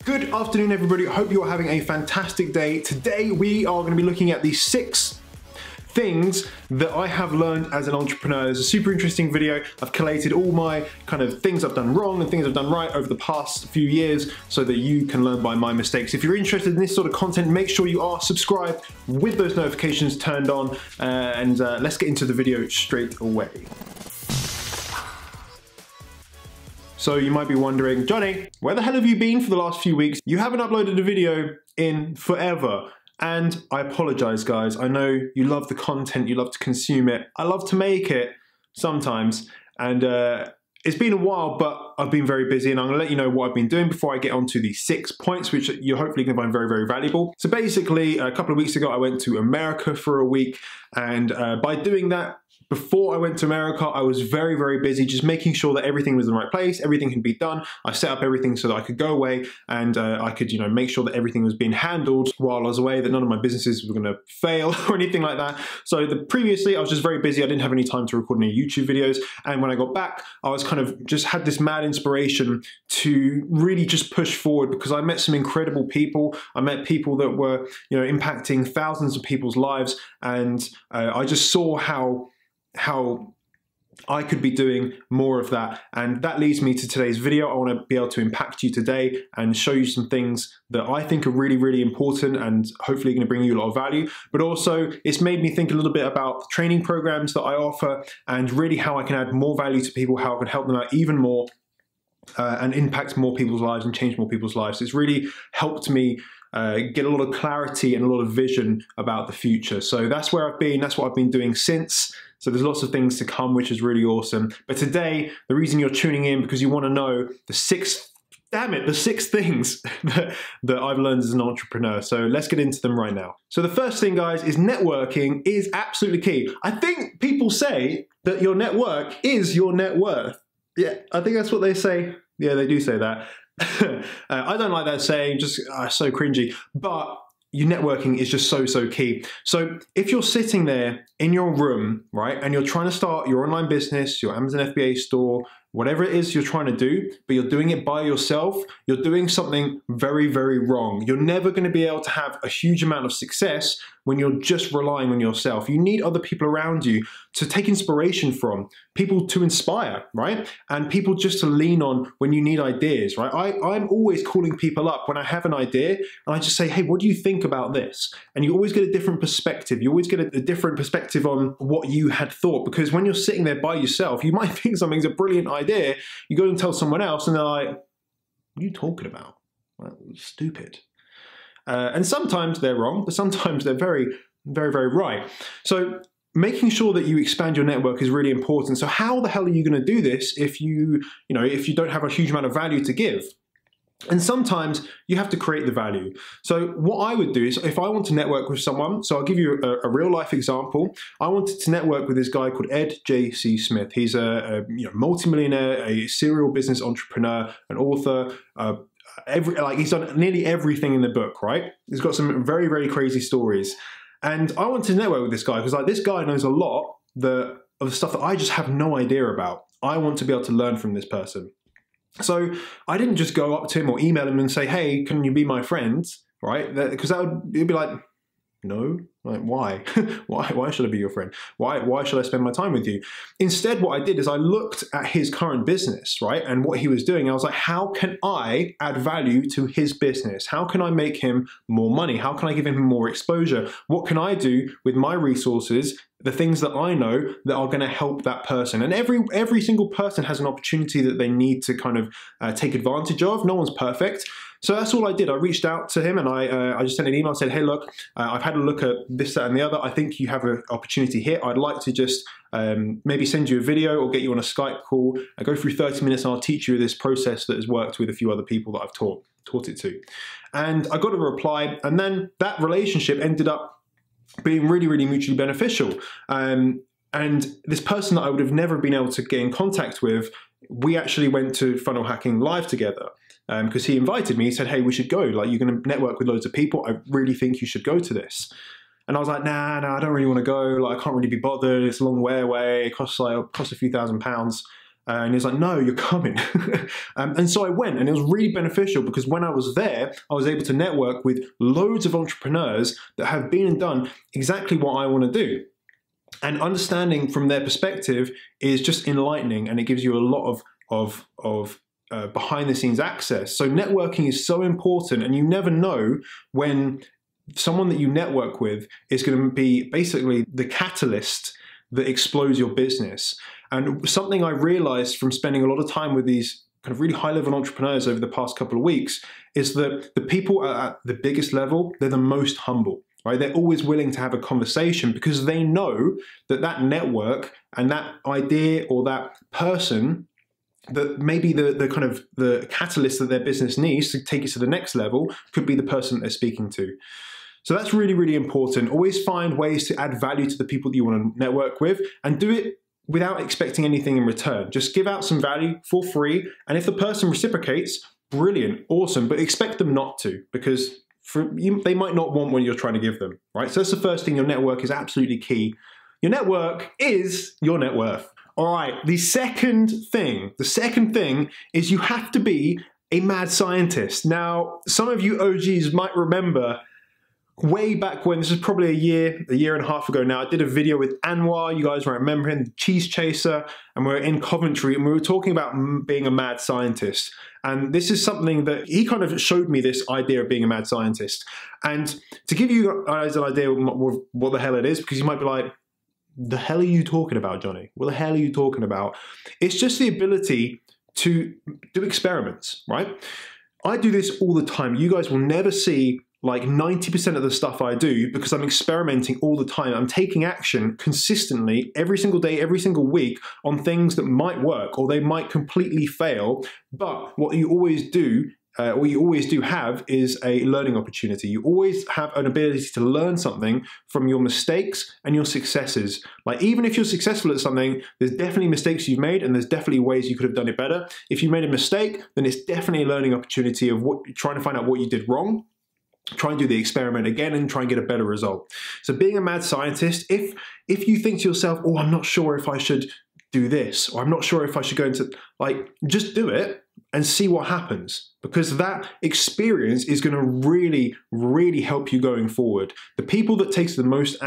Good afternoon, everybody. I hope you're having a fantastic day. Today, we are going to be looking at the 6 things that I have learned as an entrepreneur. It's a super interesting video. I've collated all my kind of things I've done wrong and things I've done right over the past few years so that you can learn by my mistakes. If you're interested in this sort of content, make sure you are subscribed with those notifications turned on, and let's get into the video straight away. So you might be wondering, Johnny, where the hell have you been for the last few weeks? You haven't uploaded a video in forever. And I apologize, guys. I know you love the content, you love to consume it. I love to make it sometimes. And it's been a while, but I've been very busy, and I'm gonna let you know what I've been doing before I get onto the 6 points, which you're hopefully gonna find very, very valuable. So basically, a couple of weeks ago, I went to America for a week. And by doing that, before I went to America, I was very, very busy just making sure that everything was in the right place, everything can be done. I set up everything so that I could go away and I could, make sure that everything was being handled while I was away, that none of my businesses were gonna fail or anything like that. So previously, I was just very busy. I didn't have any time to record any YouTube videos. And when I got back, I was kind of just had this mad inspiration to really just push forward, because I met some incredible people. I met people that were, impacting thousands of people's lives. And I just saw how I could be doing more of that. And that leads me to today's video. I want to be able to impact you today and show you some things that I think are really, really important and hopefully going to bring you a lot of value. But also, it's made me think a little bit about training programs that I offer and really how I can add more value to people, how I can help them out even more and impact more people's lives and change more people's lives. It's really helped me get a lot of clarity and a lot of vision about the future. So that's where I've been, that's what I've been doing since. So there's lots of things to come, which is really awesome. But today, the reason you're tuning in, because you want to know the 6 things that I've learned as an entrepreneur. So let's get into them right now. So the first thing, guys, is networking is absolutely key. I think people say that your network is your net worth. Yeah, I think that's what they say. Yeah, they do say that. I don't like that saying, just so cringy, but your networking is just so key. So if you're sitting there in your room, right, and you're trying to start your online business, your Amazon FBA store, whatever it is you're trying to do, but you're doing it by yourself, you're doing something very, very wrong. You're never going to be able to have a huge amount of success when you're just relying on yourself. You need other people around you to take inspiration from, people to inspire, right? And people just to lean on when you need ideas, right? I'm always calling people up when I have an idea, and I just say, hey, what do you think about this? And you always get a different perspective. You always get a different perspective on what you had thought, because when you're sitting there by yourself, you might think something's a brilliant idea. You go and tell someone else and they're like, what are you talking about? Well, stupid. And sometimes they're wrong, but sometimes they're very, very, very right. So making sure that you expand your network is really important. So how the hell are you going to do this if you don't have a huge amount of value to give? And sometimes you have to create the value. So what I would do is, if I want to network with someone, so I'll give you a real life example. I wanted to network with this guy called Ed J.C. Smith. He's a multimillionaire, a serial business entrepreneur, an author. He's done nearly everything in the book, right? He's got some very, very crazy stories. And I wanted to network with this guy because this guy knows a lot of the stuff that I just have no idea about. I want to be able to learn from this person. So I didn't just go up to him or email him and say, hey, can you be my friend, right? Because it'd be like, no, like why? why should I be your friend? Why should I spend my time with you? Instead, what I did is I looked at his current business, right? And what he was doing. I was like, how can I add value to his business? How can I make him more money? How can I give him more exposure? What can I do with my resources, the things that I know that are going to help that person? And every single person has an opportunity that they need to kind of take advantage of. No one's perfect. So that's all I did. I reached out to him and I just sent an email and said, hey, look, I've had a look at this, that, and the other. I think you have an opportunity here. I'd like to just maybe send you a video or get you on a Skype call and go through 30 minutes and I'll teach you this process that has worked with a few other people that I've taught it to. And I got a reply, and then that relationship ended up being really, really mutually beneficial. And this person that I would have never been able to get in contact with, we actually went to Funnel Hacking Live together. Because he invited me, he said, hey, we should go. Like, you're going to network with loads of people. I really think you should go to this. And I was like, nah, I don't really want to go. Like, I can't really be bothered. It's a long way away. It costs a few £1,000s. And he's like, no, you're coming. And so I went, and it was really beneficial because when I was there, I was able to network with loads of entrepreneurs that have been and done exactly what I want to do. And understanding from their perspective is just enlightening, and it gives you a lot of behind the scenes access. So networking is so important, and you never know when someone that you network with is going to be basically the catalyst that explodes your business. And something I realized from spending a lot of time with these kind of really high-level entrepreneurs over the past couple of weeks is that the people at the biggest level, they're the most humble, right? They're always willing to have a conversation because they know that that network and that idea or that person that maybe the kind of the catalyst that their business needs to take it to the next level could be the person that they're speaking to. So that's really, really important. Always find ways to add value to the people that you want to network with, and do it without expecting anything in return. Just give out some value for free, and if the person reciprocates, brilliant, awesome, but expect them not to, because they might not want what you're trying to give them, right? So that's the first thing. Your network is absolutely key. Your network is your net worth. All right, the second thing is you have to be a mad scientist. Now, some of you OGs might remember way back when, this is probably a year and a half ago now, I did a video with Anwar, you guys might remember him, the cheese chaser, and we were in Coventry and we were talking about being a mad scientist. And this is something that he kind of showed me, this idea of being a mad scientist. And to give you guys an idea of what the hell it is, because you might be like, the hell are you talking about, Johnny? What the hell are you talking about? It's just the ability to do experiments, right? I do this all the time. You guys will never see like 90% of the stuff I do because I'm experimenting all the time. I'm taking action consistently every single day, every single week on things that might work or they might completely fail. But what you always do have is a learning opportunity. You always have an ability to learn something from your mistakes and your successes. Like, even if you're successful at something, there's definitely mistakes you've made and there's definitely ways you could have done it better. If you made a mistake, then it's definitely a learning opportunity of trying to find out what you did wrong. Try and do the experiment again and try and get a better result. So being a mad scientist, if you think to yourself, oh, I'm not sure if I should do this, or I'm not sure if I should go into, like, just do it and see what happens, because that experience is going to really, really help you going forward. The people that take the most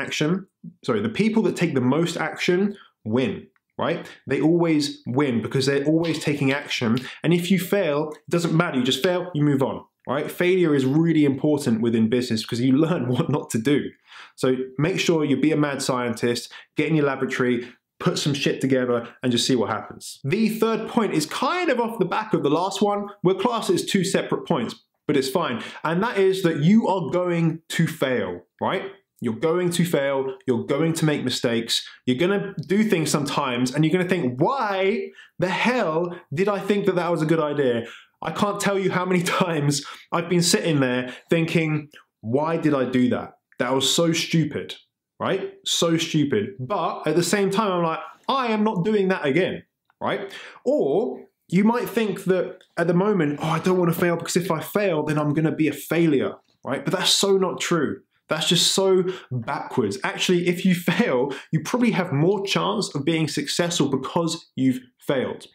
action win, right? They always win because they're always taking action. And if you fail, it doesn't matter. You just fail, you move on. Right? Failure is really important within business because you learn what not to do. So make sure you be a mad scientist, get in your laboratory, put some shit together and just see what happens. The third point is kind of off the back of the last one. We'll class it as two separate points, but it's fine. And that is that you are going to fail, right? You're going to fail, you're going to make mistakes, you're gonna do things sometimes and you're gonna think, why the hell did I think that that was a good idea? I can't tell you how many times I've been sitting there thinking, why did I do that? That was so stupid, right? So stupid. But at the same time, I'm like, I am not doing that again, right? Or you might think that at the moment, oh, I don't want to fail because if I fail, then I'm going to be a failure, right? But that's so not true. That's just so backwards. Actually, if you fail, you probably have more chance of being successful because you've failed.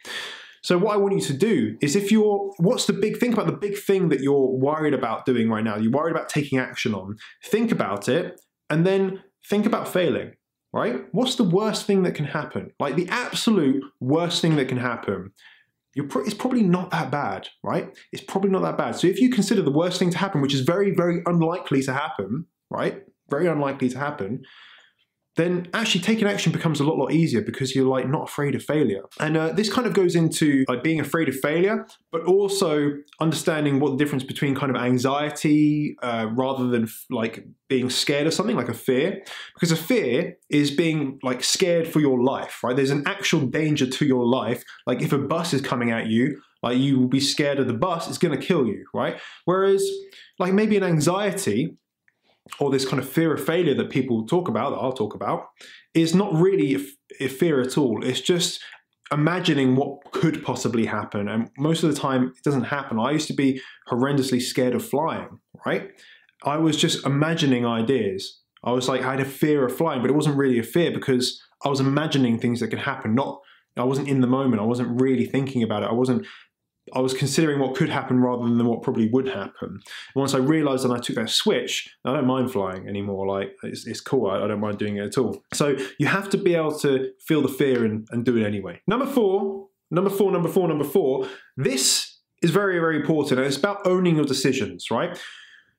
So what I want you to do is think about the big thing that you're worried about doing right now, you're worried about taking action on. Think about it and then think about failing, right? What's the worst thing that can happen? Like the absolute worst thing that can happen. It's probably not that bad, right? It's probably not that bad. So if you consider the worst thing to happen, which is very, very unlikely to happen, right? Very unlikely to happen, then actually taking action becomes a lot easier because you're like not afraid of failure. And this kind of goes into like being afraid of failure, but also understanding what the difference between kind of anxiety rather than like being scared of something, like a fear. Because a fear is being like scared for your life, right? There's an actual danger to your life. Like if a bus is coming at you, like you will be scared of the bus, it's gonna kill you, right? Whereas like maybe an anxiety or this kind of fear of failure that people talk about, that I'll talk about, is not really a fear at all. It's just imagining what could possibly happen. And most of the time, it doesn't happen. I used to be horrendously scared of flying, right? I was just imagining ideas. I was like, I had a fear of flying, but it wasn't really a fear because I was imagining things that could happen. I wasn't in the moment. I wasn't really thinking about it. I was considering what could happen rather than what probably would happen. And once I realized and I took that switch, I don't mind flying anymore. Like, it's cool. I don't mind doing it at all. So you have to be able to feel the fear and do it anyway. Number four. This is very, very important. And it's about owning your decisions, right?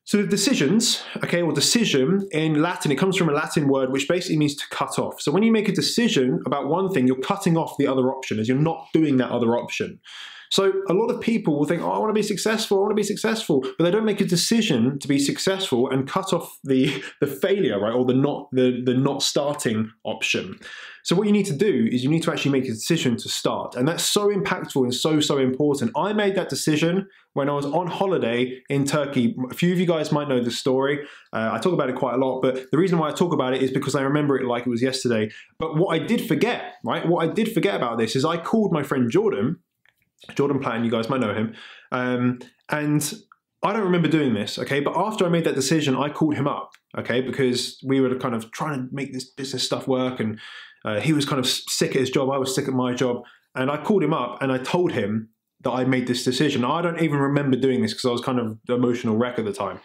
So decisions, okay, or decision in Latin, it comes from a Latin word which basically means to cut off. So when you make a decision about one thing, you're cutting off the other option as you're not doing that other option. So a lot of people will think, oh, I want to be successful, but they don't make a decision to be successful and cut off the failure, right, or the not starting option. So what you need to do is you need to actually make a decision to start, and that's so impactful and so important. I made that decision when I was on holiday in Turkey. A few of you guys might know the story. I talk about it quite a lot, but the reason why I talk about it is because I remember it like it was yesterday. But what I did forget, right, what I did forget about this is I called my friend Jordan Platten, you guys might know him, and I don't remember doing this, okay, but after I made that decision, I called him up, okay, because we were kind of trying to make this business stuff work, and he was kind of sick at his job, I was sick at my job, and I called him up and I told him that I made this decision. I don't even remember doing this because I was kind of the emotional wreck at the time.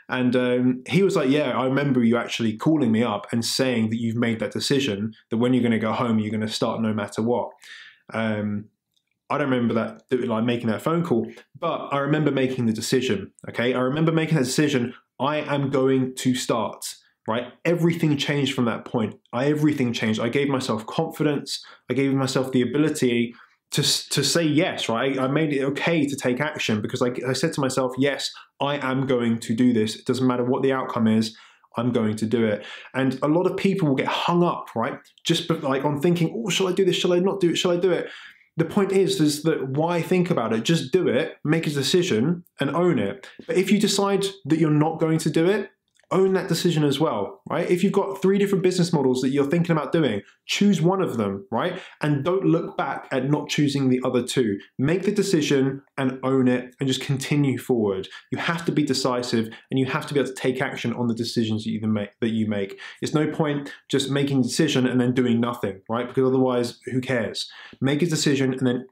And he was like, yeah, I remember you actually calling me up and saying that you've made that decision, that when you're going to go home, you're going to start no matter what. I don't remember that, like making that phone call, but I remember making the decision, okay? I remember making that decision, I am going to start, right? Everything changed from that point. Everything changed. I gave myself confidence. I gave myself the ability to say yes, right? I made it okay to take action because I said to myself, yes, I am going to do this. It doesn't matter what the outcome is. I'm going to do it. And a lot of people will get hung up, right? Just like on thinking, oh, shall I do this? Shall I not do it? Shall I do it? The point is that why think about it? Just do it, make a decision and own it. But if you decide that you're not going to do it, own that decision as well, right? If you've got 3 different business models that you're thinking about doing, choose one of them, right? And don't look back at not choosing the other 2. Make the decision and own it and just continue forward. You have to be decisive and you have to be able to take action on the decisions that you make. It's no point just making a decision and then doing nothing, right? Because otherwise, who cares? Make a decision and then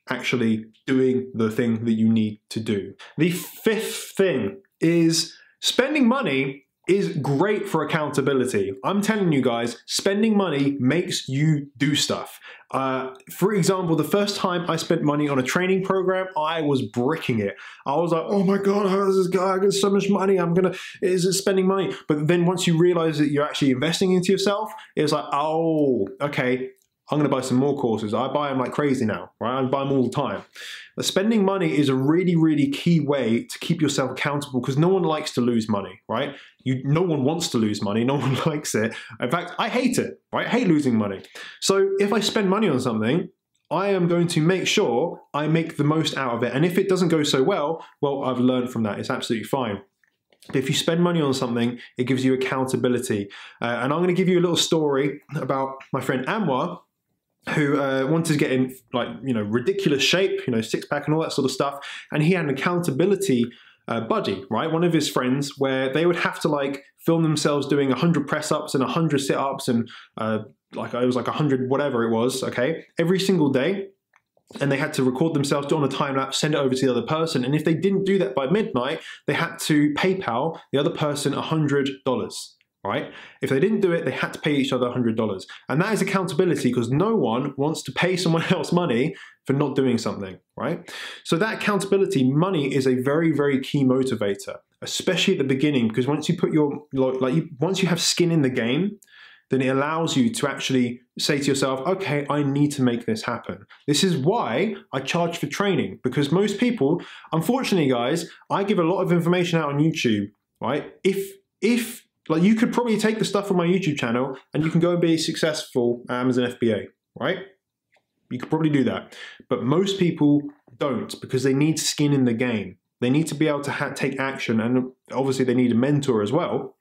actually doing the thing that you need to do. The 5th thing is spending money is great for accountability. I'm telling you guys, spending money makes you do stuff. For example, the first time I spent money on a training program, I was bricking it. I was like, oh my God, how does this guy get so much money? Is it spending money? But then once you realize that you're actually investing into yourself, it's like, oh, okay, I'm going to buy some more courses. I buy them like crazy now, right? I buy them all the time. But spending money is a really, really key way to keep yourself accountable because no one likes to lose money, right? No one wants to lose money. No one likes it. In fact, I hate it, right? I hate losing money. So if I spend money on something, I am going to make sure I make the most out of it. And if it doesn't go so well, I've learned from that. It's absolutely fine. But if you spend money on something, it gives you accountability. And I'm going to give you a little story about my friend Anwar, who wanted to get in ridiculous shape, six-pack and all that sort of stuff. And he had an accountability buddy, right? One of his friends where they would have to film themselves doing 100 press-ups and 100 sit-ups and it was 100 whatever it was, okay? Every single day. And they had to record themselves, do it on a time lapse, send it over to the other person. And if they didn't do that by midnight, they had to PayPal the other person $100. Right? If they didn't do it, they had to pay each other $100. And that is accountability because no one wants to pay someone else money for not doing something, right? So that accountability, money is a very, very key motivator, especially at the beginning, because once you put once you have skin in the game, then it allows you to actually say to yourself, okay, I need to make this happen. This is why I charge for training, because most people, unfortunately guys, I give a lot of information out on YouTube, right? You could probably take the stuff from my YouTube channel and you can go and be successful at Amazon FBA, right? You could probably do that. But most people don't because they need skin in the game. They need to be able to take action, and obviously they need a mentor as well,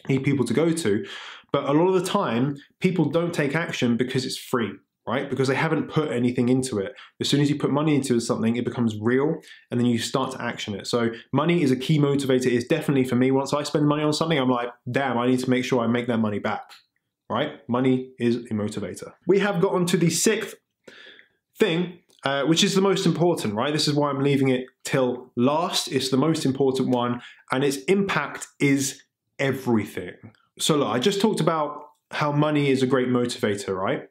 need people to go to. But a lot of the time, people don't take action because it's free, right? Because they haven't put anything into it. As soon as you put money into something, it becomes real, and then you start to action it. So money is a key motivator. It's definitely for me. Once I spend money on something, I'm like, damn, I need to make sure I make that money back, right? Money is a motivator. We have got onto the sixth thing, which is the most important, right? This is why I'm leaving it till last. It's the most important one, and its impact is everything. So look, I just talked about how money is a great motivator, right?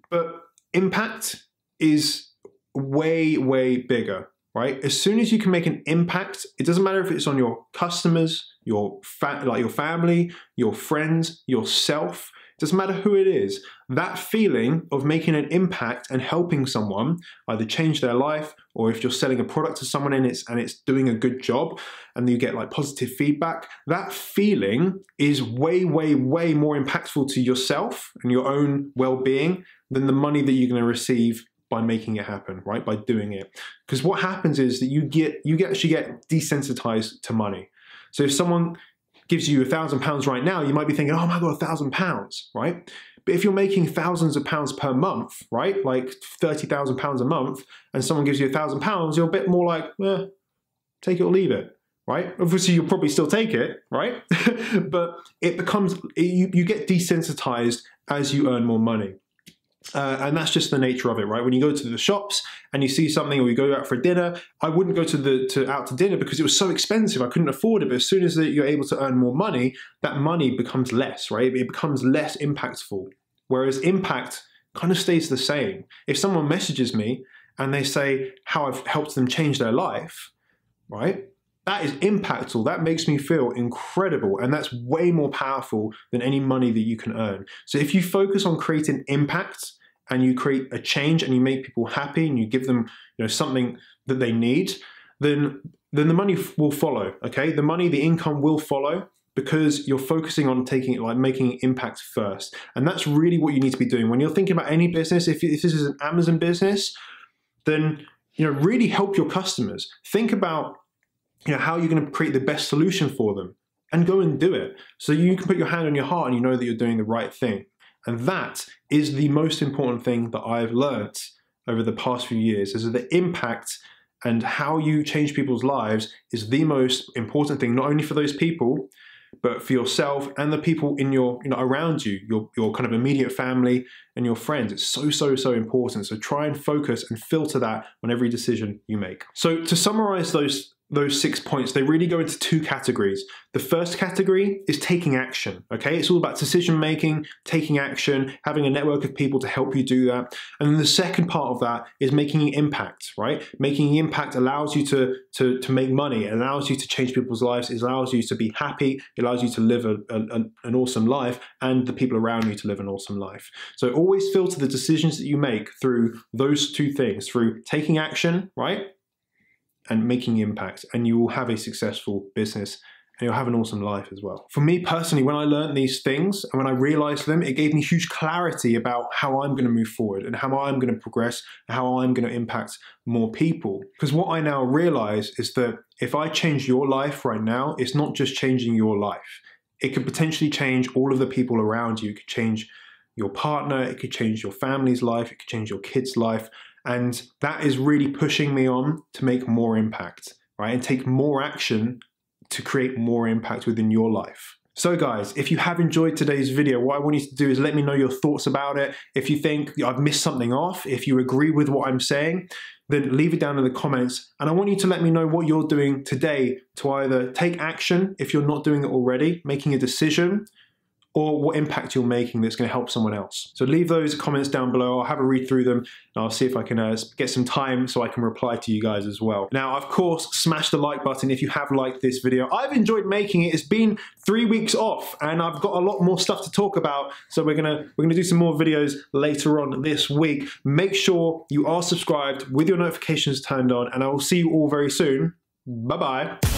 But impact is way, way bigger, right? As soon as you can make an impact, it doesn't matter if it's on your customers, your family, your friends, yourself, it doesn't matter who it is. That feeling of making an impact and helping someone either change their life, or if you're selling a product to someone and it's doing a good job and you get like positive feedback, that feeling is way, way, way more impactful to yourself and your own well-being than the money that you're going to receive by making it happen, right? By doing it. Because what happens is that you actually get desensitized to money. So if someone gives you £1,000 right now, you might be thinking, oh my God, £1,000, right? But if you're making thousands of pounds per month, right? Like £30,000 a month, and someone gives you £1,000, you're a bit more like, take it or leave it, right? Obviously, you'll probably still take it, right? But it becomes, you get desensitized as you earn more money. And that's just the nature of it, right? When you go to the shops and you see something, or you go out for dinner, I wouldn't go out to dinner because it was so expensive, I couldn't afford it. But as soon as you're able to earn more money, that money becomes less, right? It becomes less impactful. Whereas impact kind of stays the same. If someone messages me and they say how I've helped them change their life, right? That is impactful. That makes me feel incredible. And that's way more powerful than any money that you can earn. So if you focus on creating impact and you create a change and you make people happy and you give them, something that they need, then the money will follow, okay? The money, the income will follow, because you're focusing on making an impact first. And that's really what you need to be doing. When you're thinking about any business, if this is an Amazon business, then, really help your customers. Think about how you're going to create the best solution for them, and go and do it. So you can put your hand on your heart and you know that you're doing the right thing. And that is the most important thing that I've learned over the past few years, is that the impact and how you change people's lives is the most important thing, not only for those people, but for yourself and the people in your, around you, your kind of immediate family and your friends. It's so, so, so important. So try and focus and filter that on every decision you make. So to summarize those 6 points, they really go into two categories. The first category is taking action, okay? It's all about decision making, taking action, having a network of people to help you do that. And then the second part of that is making an impact, right? Making an impact allows you to make money. It allows you to change people's lives. It allows you to be happy. It allows you to live an awesome life, and the people around you to live an awesome life. So always filter the decisions that you make through those two things, through taking action, right? And making impact, and you will have a successful business, and you'll have an awesome life as well. For me personally, when I learned these things and when I realized them, it gave me huge clarity about how I'm going to move forward and how I'm going to progress and how I'm going to impact more people. Because what I now realize is that if I change your life right now, it's not just changing your life. It could potentially change all of the people around you. It could change your partner, it could change your family's life, it could change your kids' life. And that is really pushing me on to make more impact, right? And take more action to create more impact within your life. So guys, if you have enjoyed today's video, what I want you to do is let me know your thoughts about it. If you think I've missed something off, if you agree with what I'm saying, then leave it down in the comments. And I want you to let me know what you're doing today to either take action if you're not doing it already, making a decision, or what impact you're making that's going to help someone else. So leave those comments down below. I'll have a read through them, and I'll see if I can get some time so I can reply to you guys as well. Now, of course, smash the like button if you have liked this video. I've enjoyed making it. It's been 3 weeks off, and I've got a lot more stuff to talk about. So we're gonna do some more videos later on this week. Make sure you are subscribed with your notifications turned on, and I will see you all very soon. Bye-bye.